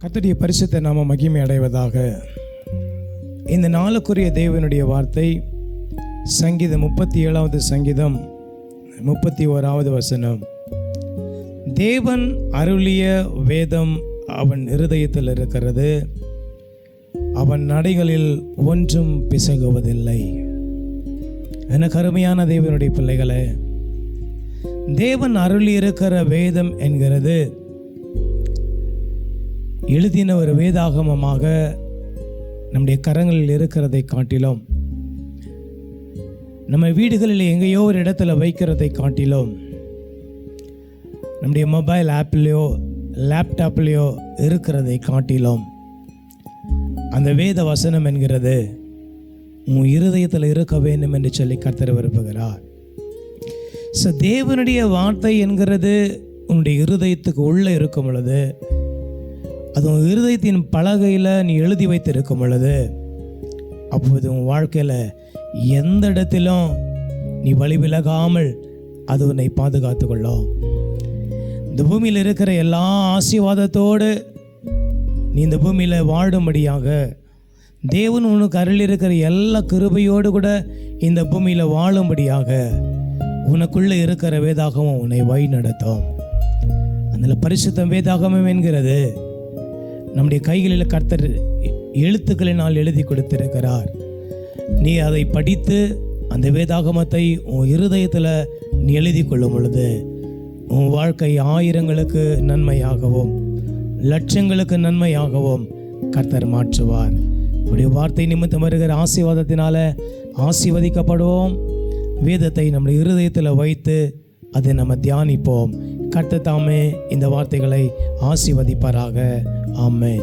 கர்த்தருடைய பரிசுத்த நாம மகிமை அடைவதாக. இந்த நாளுக்குரிய தேவனுடைய வார்த்தை சங்கீதம் 37வது சங்கீதம் 31வது வசனம். தேவன் அருளிய வேதம் அவன் இருதயத்தில் இருக்கிறது, அவன் நடைகளில் ஒன்றும் பிசகுவதில்லை. எனக்கு அருமையான தேவனுடைய பிள்ளைகளே, தேவன் அருளி இருக்கிற வேதம் என்கிறது எழுதின ஒரு வேதாகமமாக நம்முடைய கரங்களில் இருக்கிறதை காட்டிலும், நம்ம வீடுகளில் எங்கேயோ ஒரு இடத்துல வைக்கிறதை காட்டிலும், நம்முடைய மொபைல் ஆப்லேயோ லேப்டாப்லேயோ இருக்கிறதை காட்டிலும் அந்த வேத வசனம் என்கிறது உன் இருதயத்தில் இருக்க வேண்டும் என்று சொல்லி கர்த்தர் விரும்புகிறார். ஸோ தேவனுடைய வார்த்தை என்கிறது உன்னுடைய இருதயத்துக்கு உள்ளே இருக்கும் பொழுது, அது உன் இருதயத்தின் பலகையில் நீ எழுதி வைத்து இருக்கும் பொழுது, அப்போது உன் வாழ்க்கையில் எந்த இடத்திலும் நீ வழி விலகாமல் அது உன்னை பாதுகாத்து கொள்ளும். இந்த பூமியில் இருக்கிற எல்லா ஆசீர்வாதத்தோடு நீ இந்த பூமியில் வாழும்படியாக தேவன் உனக்கு அருள் இருக்கிற எல்லா கிருபையோடு கூட இந்த பூமியில் வாழும்படியாக உனக்குள்ளே இருக்கிற வேதாகமம் உன்னை வழி நடத்தும். அதில் பரிசுத்தம் வேதாகமம் என்கிறது நம்முடைய கைகளில் கர்த்தர் எழுத்துக்களினால் எழுதி கொடுத்திருக்கிறார். நீ அதை படித்து அந்த வேதாகமத்தை உன் இருதயத்தில் நீ எழுதி கொள்ளும் பொழுது உன் வாழ்க்கை ஆயிரங்களுக்கு நன்மையாகவும் லட்சங்களுக்கு நன்மையாகவும் கர்த்தர் மாற்றுவார். உடைய வார்த்தை நிமித்தம் வருகிற ஆசீர்வாதத்தினால ஆசீர்வதிக்கப்படுவோம். வேதத்தை நம்முடைய இருதயத்தில் வைத்து அதை நம்ம தியானிப்போம். கர்த்தர் தாமே இந்த வார்த்தைகளை ஆசீர்வதிப்பாராக. ஆமென்.